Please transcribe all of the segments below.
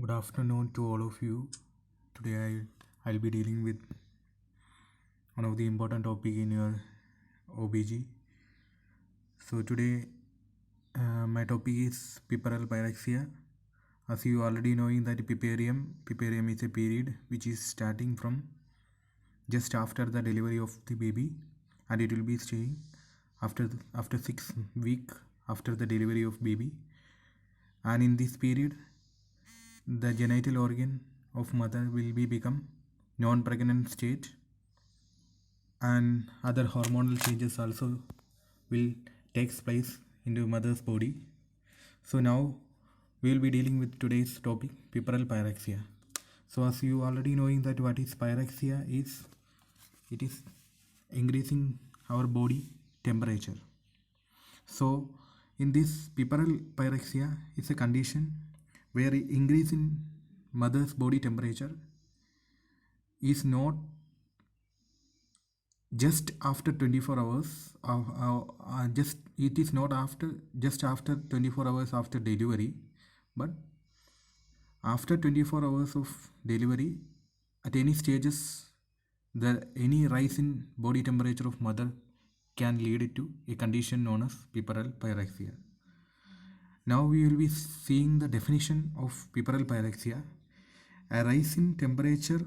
Good afternoon to all of you. Today I'll be dealing with one of the important topic in your OBG. So today my topic is puerperal pyrexia. As you already knowing that puerperium is a period which is starting from just after the delivery of the baby, and it will be staying after 6 weeks after the delivery of baby. And in this period, the genital organ of mother will be become non-pregnant state, and other hormonal changes also will takes place into mother's body. So now we will be dealing with today's topic, puerperal pyrexia. So as you already knowing that what is pyrexia is, it is increasing our body temperature. So in this puerperal pyrexia is a condition where increase in mother's body temperature is not just after 24 hours just it is not after just after 24 hours after delivery, but after 24 hours of delivery, at any stages, the any rise in body temperature of mother can lead to a condition known as puerperal pyrexia. Now we will be seeing the definition of puerperal pyrexia: a rise in temperature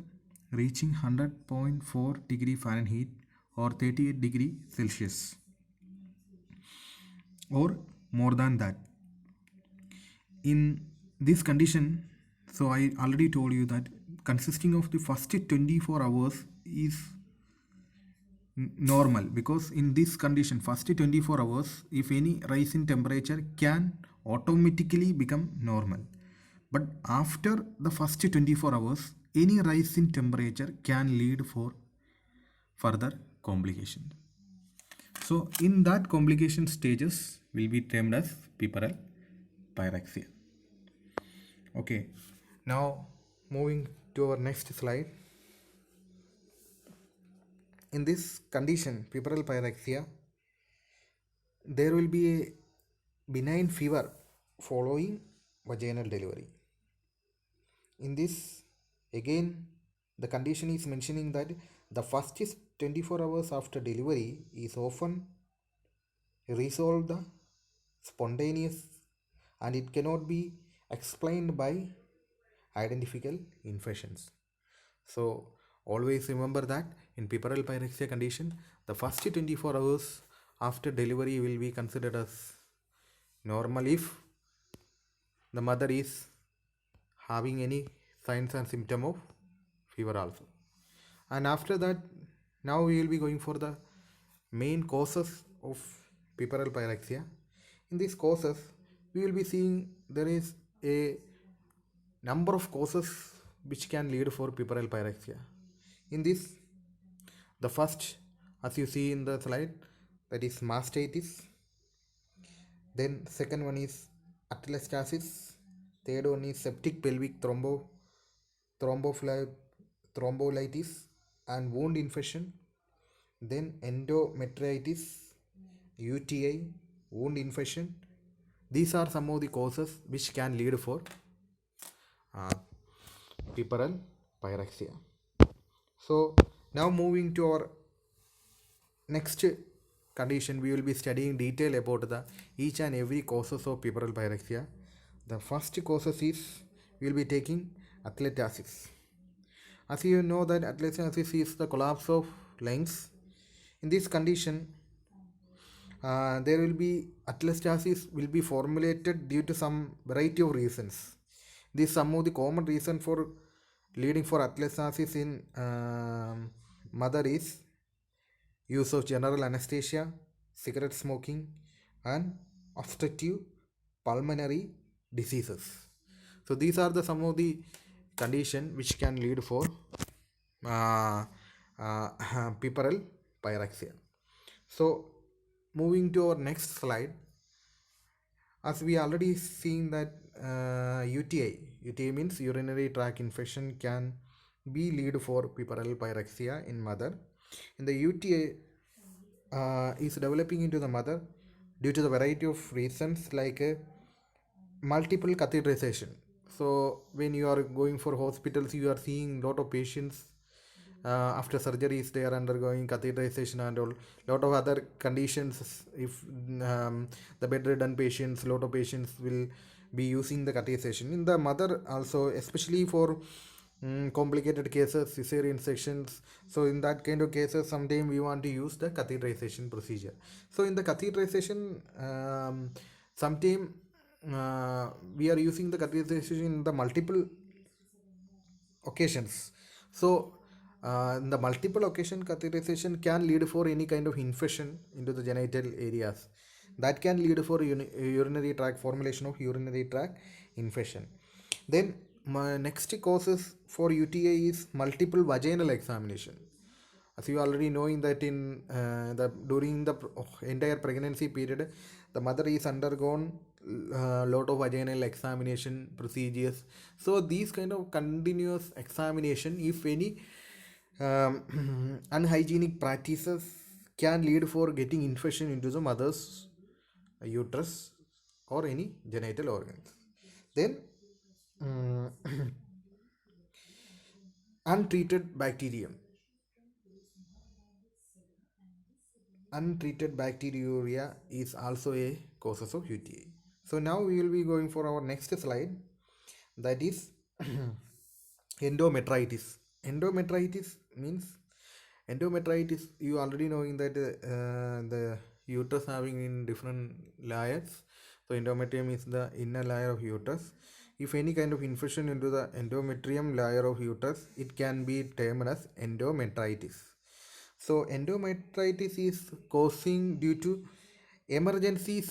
reaching 100.4 degree Fahrenheit or 38 degree Celsius or more than that. In this condition, so I already told you that consisting of the first 24 hours is normal, because in this condition first 24 hours if any rise in temperature can automatically become normal, but after the first 24 hours any rise in temperature can lead for further complication. So in that complication stages will be termed as puerperal pyrexia. Okay, now moving to our next slide. In this condition, puerperal pyrexia, there will be a benign fever following vaginal delivery. In this, again, the condition is mentioning that the first 24 hours after delivery is often resolved spontaneous, and it cannot be explained by identifiable infections. So always remember that in puerperal pyrexia condition, the first 24 hours after delivery will be considered as normal if the mother is having any signs and symptom of fever also. And after that, now we will be going for the main causes of puerperal pyrexia. In these causes, we will be seeing there is a number of causes which can lead for puerperal pyrexia. In this, the first, as you see in the slide, that is mastitis. Then second one is atelectasis. Third one is septic pelvic thrombolytis and wound infection. Then endometritis, UTI, wound infection. These are some of the causes which can lead for puerperal pyrexia. So now moving to our next condition, we will be studying detail about the each and every causes of puerperal pyrexia. The first causes is we will be taking atelectasis. As you know that atelectasis is the collapse of lungs. In this condition, there will be atelectasis will be formulated due to some variety of reasons. These some of the common reason for leading for atelectasis in mother is use of general anesthesia, cigarette smoking, and obstructive pulmonary diseases. So these are the some of the condition which can lead for puerperal pyrexia. So moving to our next slide, as we already seen that UTI means urinary tract infection can be lead for puerperal pyrexia in mother. In the UTI is developing into the mother due to the variety of reasons like multiple catheterization. So when you are going for hospitals, you are seeing lot of patients after surgeries they are undergoing catheterization and all lot of other conditions. If the bedridden patients, lot of patients will be using the catheterization in the mother also, especially for complicated cases, cesarean sections. So in that kind of cases, sometime we want to use the catheterization procedure. So in the catheterization, sometime we are using the catheterization in the multiple occasions. So in the multiple occasion, catheterization can lead for any kind of infection into the genital areas. That can lead for urinary tract formulation of urinary tract infection. Then my next causes for UTI is multiple vaginal examination. As you already knowing that in the during the entire pregnancy period, the mother is undergone lot of vaginal examination procedures. So these kind of continuous examination, if any unhygienic practices, can lead for getting infection into the mother's uterus or any genital organs. Then um, untreated bacterium, untreated bacteriuria is also a causes of UTI. So now we will be going for our next slide, that is endometritis. Endometritis means, endometritis you already knowing that the uterus having in different layers. So endometrium is the inner layer of uterus. If any kind of infection into the endometrium layer of uterus, it can be termed as endometritis. So endometritis is causing due to emergency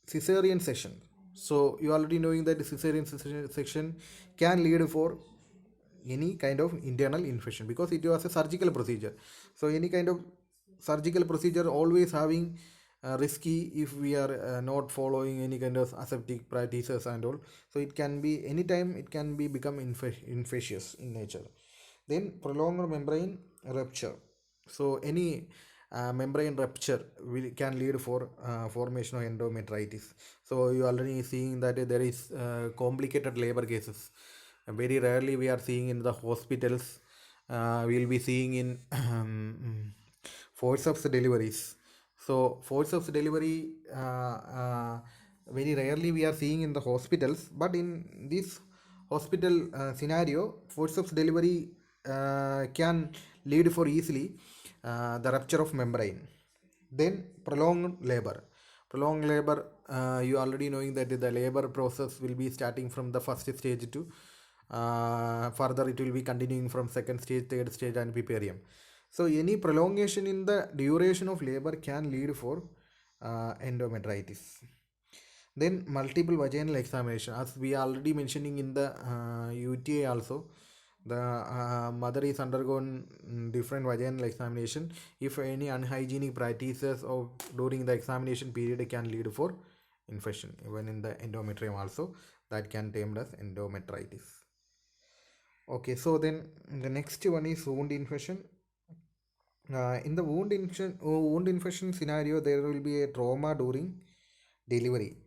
cesarean section. So you already knowing that cesarean section can lead for any kind of internal infection because it was a surgical procedure. So any kind of surgical procedure always having risky if we are not following any kind of aseptic practices and all. So it can be anytime, it can be become infectious in nature. Then prolonged membrane rupture. So any membrane rupture can lead for formation of endometritis. So you already seeing that there is complicated labor cases. Very rarely we are seeing in the hospitals. We will be seeing in forceps deliveries. So forceps delivery very rarely we are seeing in the hospitals, but in this hospital scenario, forceps delivery can lead for easily the rupture of membrane. Then prolonged labor. Prolonged labor, you already knowing that the labor process will be starting from the first stage to further it will be continuing from second stage, third stage and puerperium. So any prolongation in the duration of labor can lead for endometritis. Then multiple vaginal examination, as we already mentioning in the UTI also, the mother is undergone different vaginal examination. If any unhygienic practices of during the examination period can lead for infection even in the endometrium also, that can termed as endometritis. Okay, so then the next one is wound infection. In the wound infection scenario, there will be a trauma during delivery.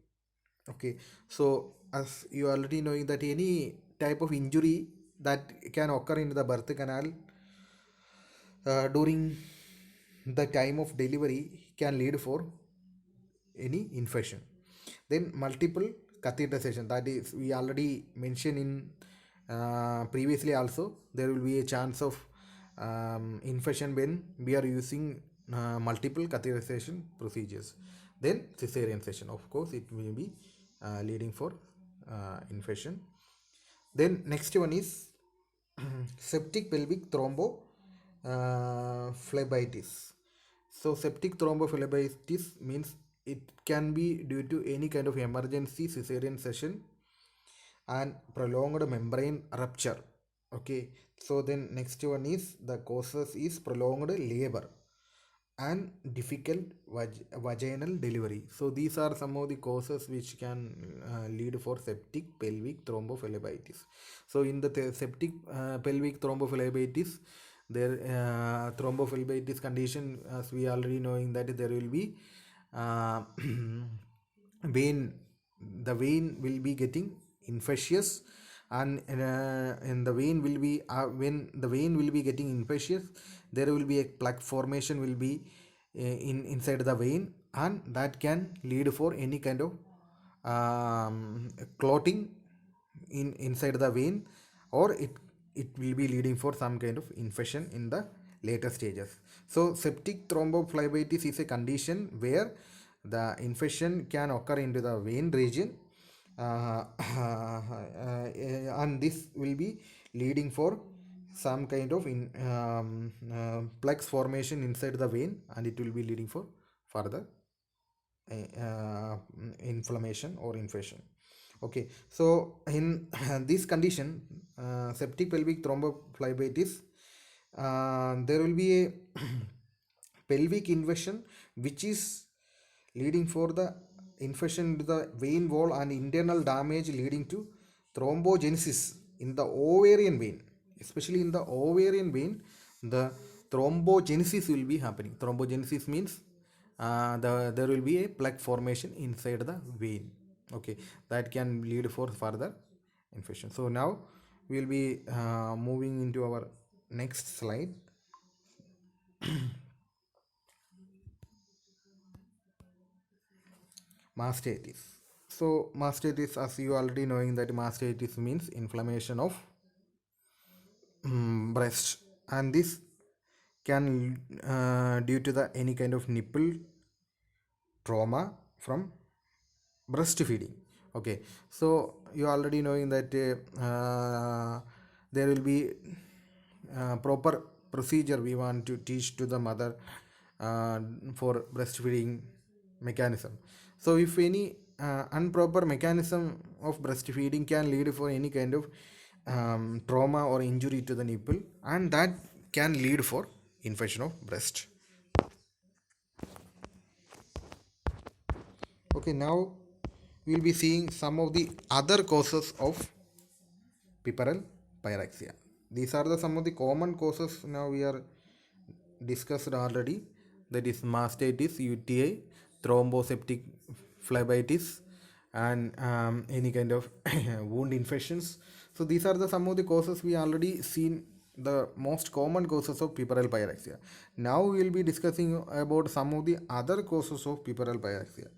Okay, so as you already knowing that any type of injury that can occur in the birth canal during the time of delivery can lead for any infection. Then multiple catheterization, that is we already mentioned in previously also, there will be a chance of infection when we are using multiple catheterization procedures. Then cesarean section, of course it will be leading for infection. Then next one is septic pelvic thrombophlebitis. So septic thrombophlebitis means it can be due to any kind of emergency cesarean section and prolonged membrane rupture. Okay, so then next one is the causes is prolonged labor and difficult vaginal delivery. So these are some of the causes which can lead for septic pelvic thrombophlebitis. So in the septic pelvic thrombophlebitis, there thrombophlebitis condition, as we already knowing that there will be uh, vein, the vein will be getting infectious, and the vein will be when the vein will be getting infectious, there will be a plaque formation will be inside the vein, and that can lead for any kind of clotting inside the vein, or it will be leading for some kind of infection in the later stages. So septic thrombophlebitis is a condition where the infection can occur into the vein region, and this will be leading for some kind of plex formation inside the vein, and it will be leading for further uh, inflammation or infection. Okay, so in this condition, septic pelvic thrombophlebitis, there will be a pelvic invasion which is leading for the infection into the vein wall and internal damage leading to thrombogenesis in the ovarian vein. Especially in the ovarian vein, the thrombogenesis will be happening. Thrombogenesis means there will be a plaque formation inside the vein. Okay, that can lead for further infection. So now we will be moving into our next slide. Mastitis. So mastitis, as you already knowing that mastitis means inflammation of breast, and this can due to the any kind of nipple trauma from breastfeeding. Okay, so you already knowing that there will be proper procedure we want to teach to the mother for breastfeeding mechanism. So if any improper mechanism of breastfeeding can lead for any kind of trauma or injury to the nipple, and that can lead for infection of breast. Okay, now we will be seeing some of the other causes of puerperal pyrexia. These are the some of the common causes now we are discussed already. That is mastitis, UTI, thromboceptic phlebitis, and any kind of wound infections. So these are the some of the causes we already seen, the most common causes of puerperal pyrexia. Now we will be discussing about some of the other causes of puerperal pyrexia.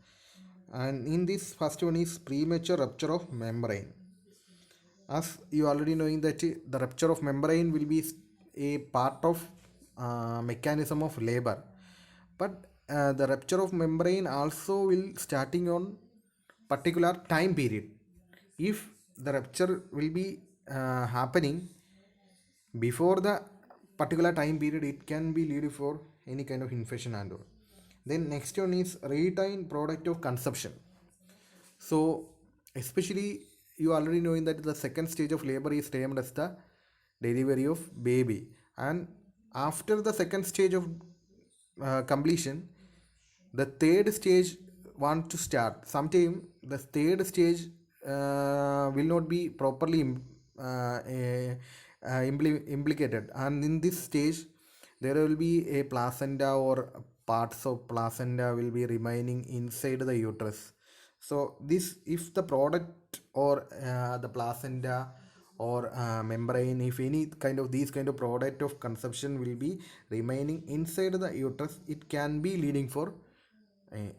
And in this first one is premature rupture of membrane. As you already knowing that the rupture of membrane will be a part of mechanism of labor, but the rupture of membrane also will starting on particular time period. If the rupture will be happening before the particular time period, it can be lead for any kind of infection and all. Then next one is retain product of conception. So, especially you already knowing that the second stage of labor is termed as the delivery of baby, and after the second stage of completion, the third stage want to start. Sometimes the third stage will not be properly implicated, and in this stage there will be a placenta or parts of placenta will be remaining inside the uterus. So this, if the product or the placenta or membrane, if any kind of these kind of product of conception will be remaining inside the uterus, it can be leading for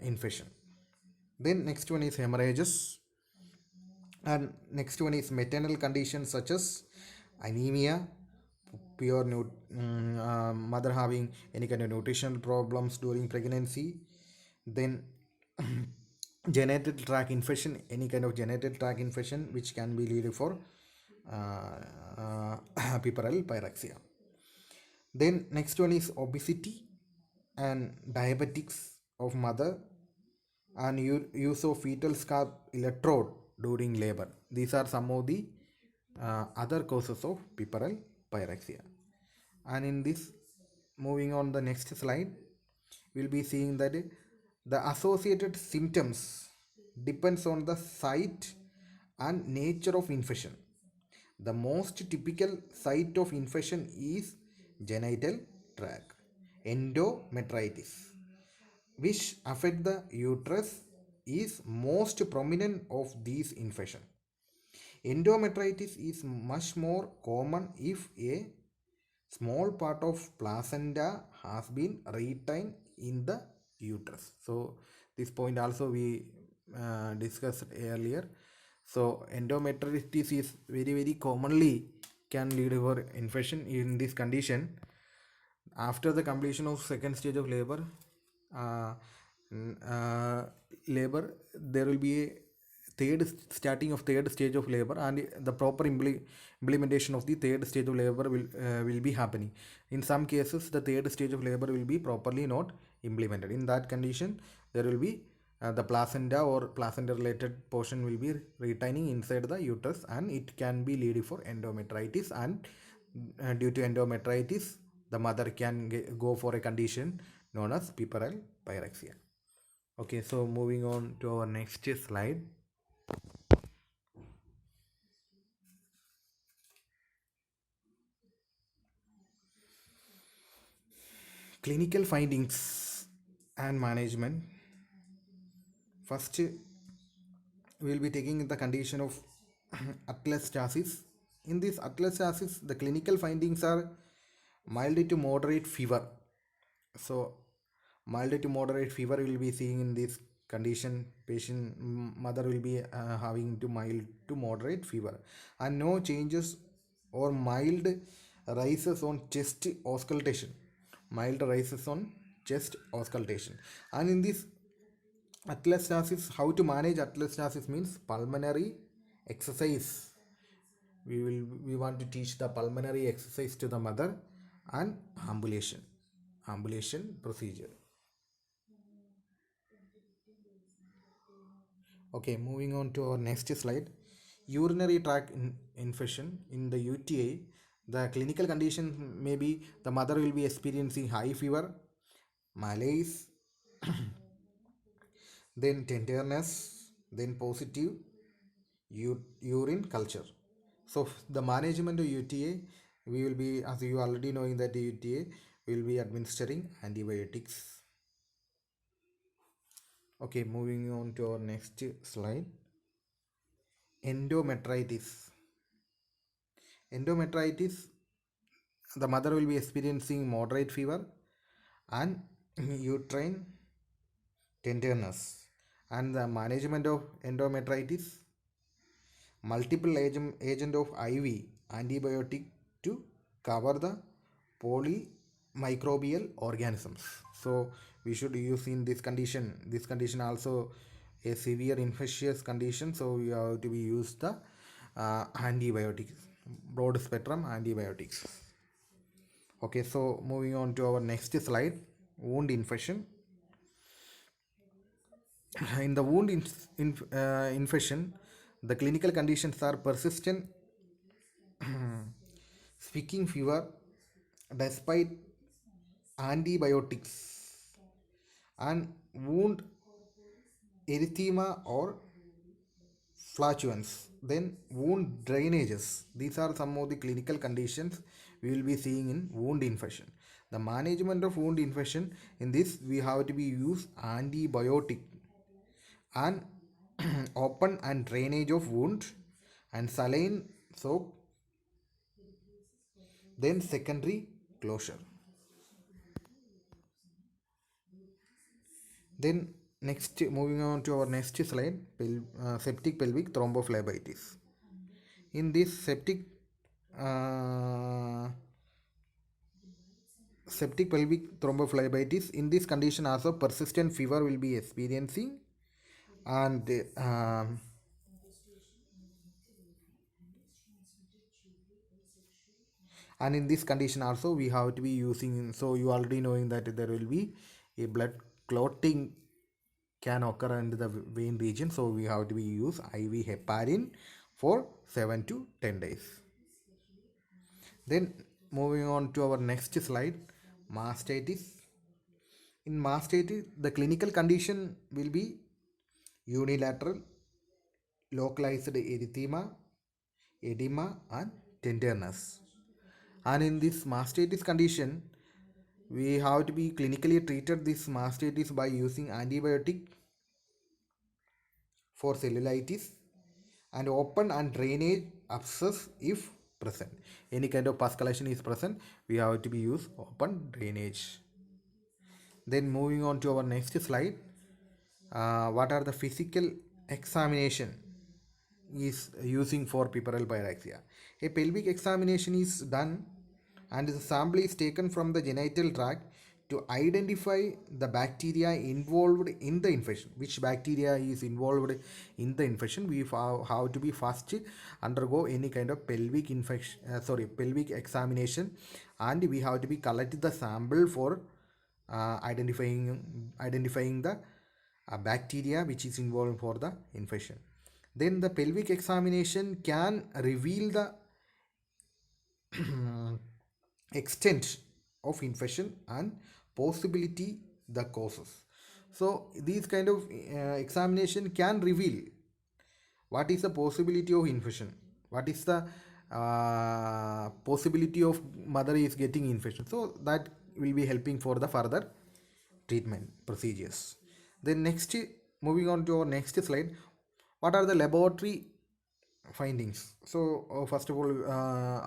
infection. Then next one is hemorrhages, and next one is maternal conditions such as anemia, mother having any kind of nutritional problems during pregnancy. Then genital tract infection, any kind of genital tract infection which can be leading for puerperal pyrexia. Then next one is obesity and diabetics of mother, and use of fetal scalp electrode during labor. These are some of the other causes of puerperal pyrexia. And in this, moving on the next slide, we'll be seeing that the associated symptoms depends on the site and nature of infection. The most typical site of infection is genital tract endometritis, which affect the uterus, is most prominent of these infection. Endometritis is much more common if a small part of placenta has been retained in the uterus. So this point also we discussed earlier. So endometritis is very commonly can lead for infection. In this condition, after the completion of second stage of labor, uh, labor, there will be a third starting of third stage of labor, and the proper implementation of the third stage of labor will be happening. In some cases, the third stage of labor will be properly not implemented. In that condition, there will be the placenta or placenta related portion will be retaining inside the uterus, and it can be leading for endometritis. And due to endometritis, the mother can go for a condition known as puerperal pyrexia. Okay, so moving on to our next slide. Clinical findings and management. First, we will be taking the condition of atelectasis. In this atelectasis, the clinical findings are mild to moderate fever. So, mild to moderate fever will be seeing in this condition. Patient mother will be having to mild to moderate fever, and no changes or mild rises on chest auscultation. Mild rises on chest auscultation, and in this atelectasis, how to manage atelectasis means pulmonary exercise. We want to teach the pulmonary exercise to the mother, and ambulation procedure. Okay, moving on to our next slide. Urinary tract infection in the UTI. The clinical condition may be the mother will be experiencing high fever, malaise, then tenderness, then positive urine culture. So the management of UTA, we will be, as you already knowing that UTA, we will be administering antibiotics. Okay, moving on to our next slide. Endometritis. Endometritis, the mother will be experiencing moderate fever and uterine tenderness. And the management of endometritis, multiple agent of IV antibiotic to cover the polymicrobial organisms. So we should use in this condition. This condition also a severe infectious condition. So we have to be use the antibiotics, broad spectrum antibiotics. Okay, so moving on to our next slide, wound infection. In the infection, the clinical conditions are persistent speaking fever despite antibiotics, and wound erythema or flatulence, then wound drainages. These are some of the clinical conditions we will be seeing in wound infection. The management of wound infection, in this we have to be use antibiotic and open and drainage of wound and saline soak, then secondary closure. Then next, moving on to our next slide, septic pelvic thrombophlebitis. In this uh, septic pelvic thrombophlebitis, in this condition also persistent fever will be experiencing, and and in this condition also we have to be using, so you already knowing that there will be a blood clotting can occur in the vein region, so we have to be use IV heparin for 7 to 10 days. Then moving on to our next slide, mastitis. In mastitis, the clinical condition will be unilateral localized erythema, edema, and tenderness. And in this mastitis condition, we have to be clinically treated this mastitis by using antibiotic for cellulitis and open and drainage abscess if present. Any kind of pus collection is present, we have to be use open drainage. Then moving on to our next slide, what are the physical examination is using for puerperal pyrexia. A pelvic examination is done and the sample is taken from the genital tract to identify the bacteria involved in the infection. Which bacteria is involved in the infection? We have to be first undergo any kind of pelvic infection, pelvic examination, and we have to be collect the sample for identifying the bacteria which is involved for the infection. Then the pelvic examination can reveal the extent of infection and possibility the causes. So these kind of examination can reveal what is the possibility of infection, what is the possibility of mother is getting infection, so that will be helping for the further treatment procedures. Then next, moving on to our next slide, what are the laboratory findings? So first of all,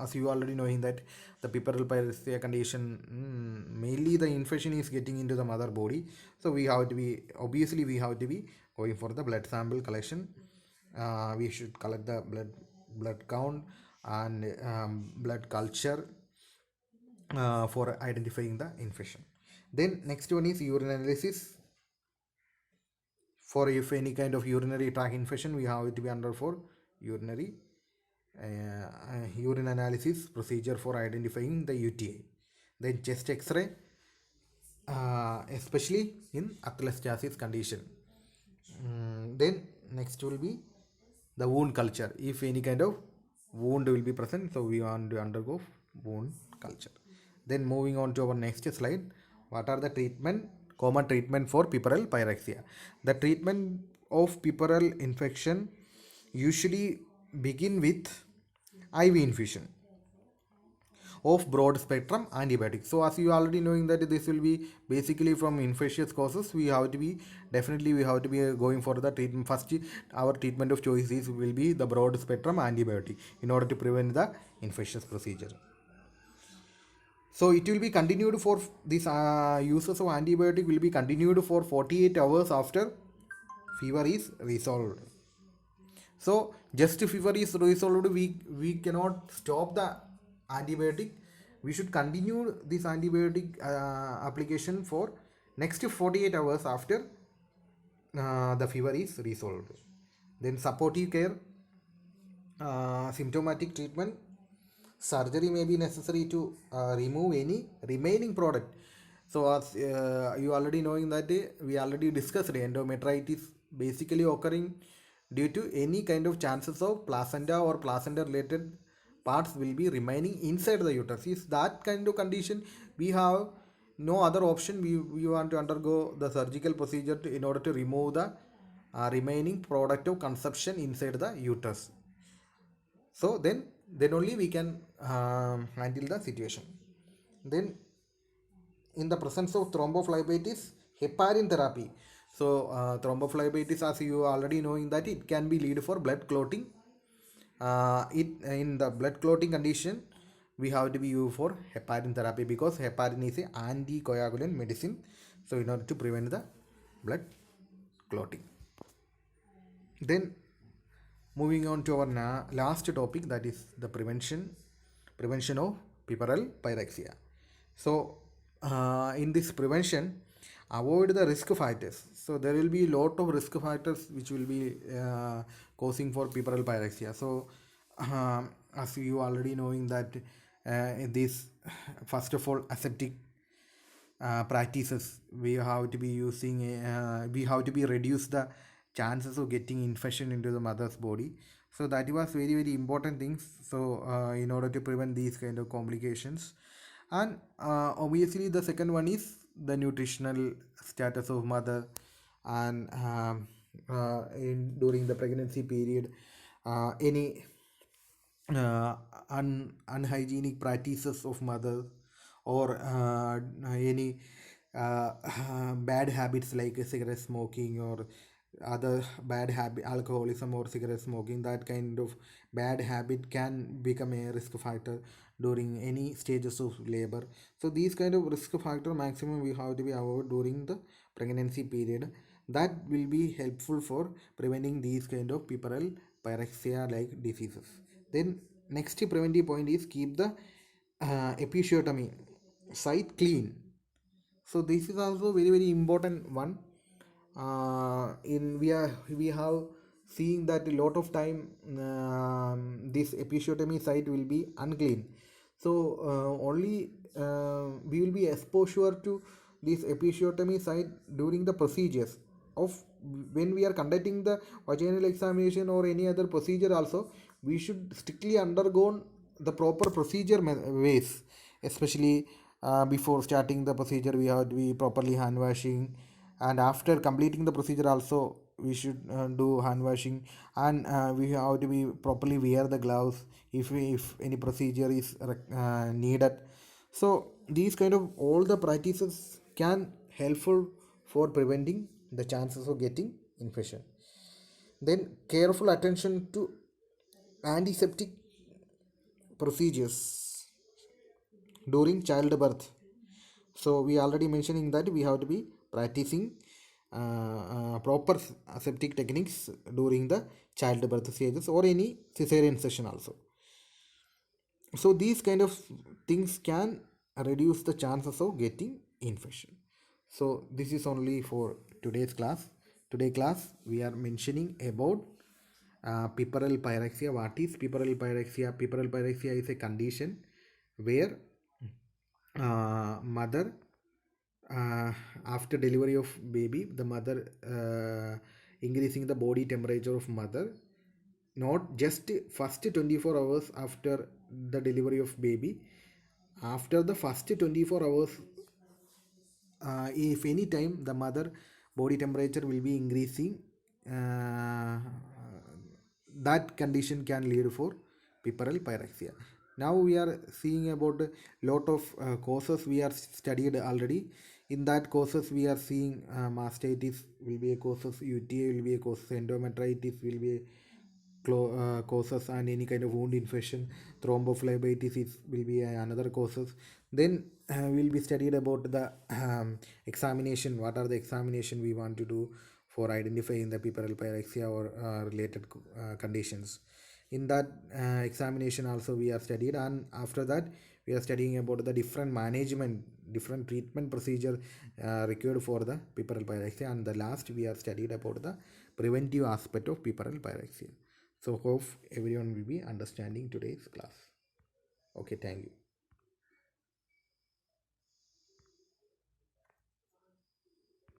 as you already knowing that the puerperal pyrexia condition, mainly the infection is getting into the mother body, so we have to be, obviously we have to be going for the blood sample collection. We should collect the blood count and blood culture for identifying the infection. Then next one is urine analysis. For if any kind of urinary tract infection, we have to be under for urinary urine analysis procedure for identifying the UTI. Then chest X-ray, especially in atelectasis condition. Then next will be the wound culture. If any kind of wound will be present, so we want to undergo wound culture. Then moving on to our next slide, what are the common treatment for puerperal pyrexia? The treatment of puerperal infection usually begin with IV infusion of broad spectrum antibiotics. So as you already knowing that this will be basically from infectious causes, we have to be going for the treatment. First, our treatment of choice will be the broad spectrum antibiotic in order to prevent the infectious procedure. So it will be continued for this uses of antibiotic will be continued for 48 hours after fever is resolved. So just fever is resolved, we cannot stop the antibiotic. We should continue this antibiotic application for next 48 hours after the fever is resolved. Then supportive care, symptomatic treatment, surgery may be necessary to remove any remaining product. So as you already knowing that we already discussed, endometritis basically occurring due to any kind of chances of placenta or placenta related parts will be remaining inside the uterus. Is that kind of condition, we have no other option. We want to undergo the surgical procedure in order to remove the remaining product of conception inside the uterus. So then only we can handle the situation. Then in the presence of thrombophlebitis, heparin therapy. So thrombophlebitis, as you already knowing that it can be lead for blood clotting. It in the blood clotting condition, we have to be used for heparin therapy because heparin is an anticoagulant medicine. So in order to prevent the blood clotting. Then moving on to our last topic, that is the prevention of puerperal pyrexia. So in this prevention, avoid the risk factors. So there will be a lot of risk factors which will be causing for puerperal pyrexia. So as you already knowing that this, first of all, aseptic practices, we have to be using we have to be reduce the chances of getting infection into the mother's body. So that was very important things. So in order to prevent these kind of complications, and obviously the second one is the nutritional status of mother, and during the pregnancy period, any unhygienic practices of mother, or any bad habits like cigarette smoking or other bad habit, alcoholism or cigarette smoking, that kind of bad habit can become a risk factor during any stages of labor. So these kind of risk factor maximum we have to be avoided during the pregnancy period. That will be helpful for preventing these kind of puerperal pyrexia like diseases. Then next preventive point is keep the episiotomy site clean. So this is also very important one. In we have seen that a lot of time this episiotomy site will be unclean. So only we will be exposure to this episiotomy site during the procedures of when we are conducting the vaginal examination or any other procedure. Also we should strictly undergo the proper procedure ways, especially before starting the procedure we have to be properly hand washing, and after completing the procedure also we should do hand washing, and we have to be properly wear the gloves if any procedure is needed. So these kind of all the practices can helpful for preventing the chances of getting infection. Then careful attention to antiseptic procedures during childbirth. So we already mentioning that we have to be practicing proper aseptic techniques during the childbirth stages or any cesarean session also. So these kind of things can reduce the chances of getting infection. So this is only for today's class. Today class we are mentioning about puerperal pyrexia. What is puerperal pyrexia? Puerperal pyrexia is a condition where mother after delivery of baby, the mother increasing the body temperature of mother, not just first 24 hours after the delivery of baby, after the first 24 hours, if any time the mother body temperature will be increasing, uh, that condition can lead for puerperal pyrexia. Now we are seeing about a lot of causes we are studied already. In that causes we are seeing mastitis will be a causes, UTI will be a cause, endometritis will be a causes, and any kind of wound infection, thrombophlebitis will be another causes. Then we'll be studied about the examination. What are the examination we want to do for identifying the puerperal pyrexia or related conditions. In that examination also we are studied, and after that we are studying about the different management, different treatment procedure required for the puerperal pyrexia, and the last we are studied about the preventive aspect of puerperal pyrexia. So hope everyone will be understanding today's class. Okay, thank you.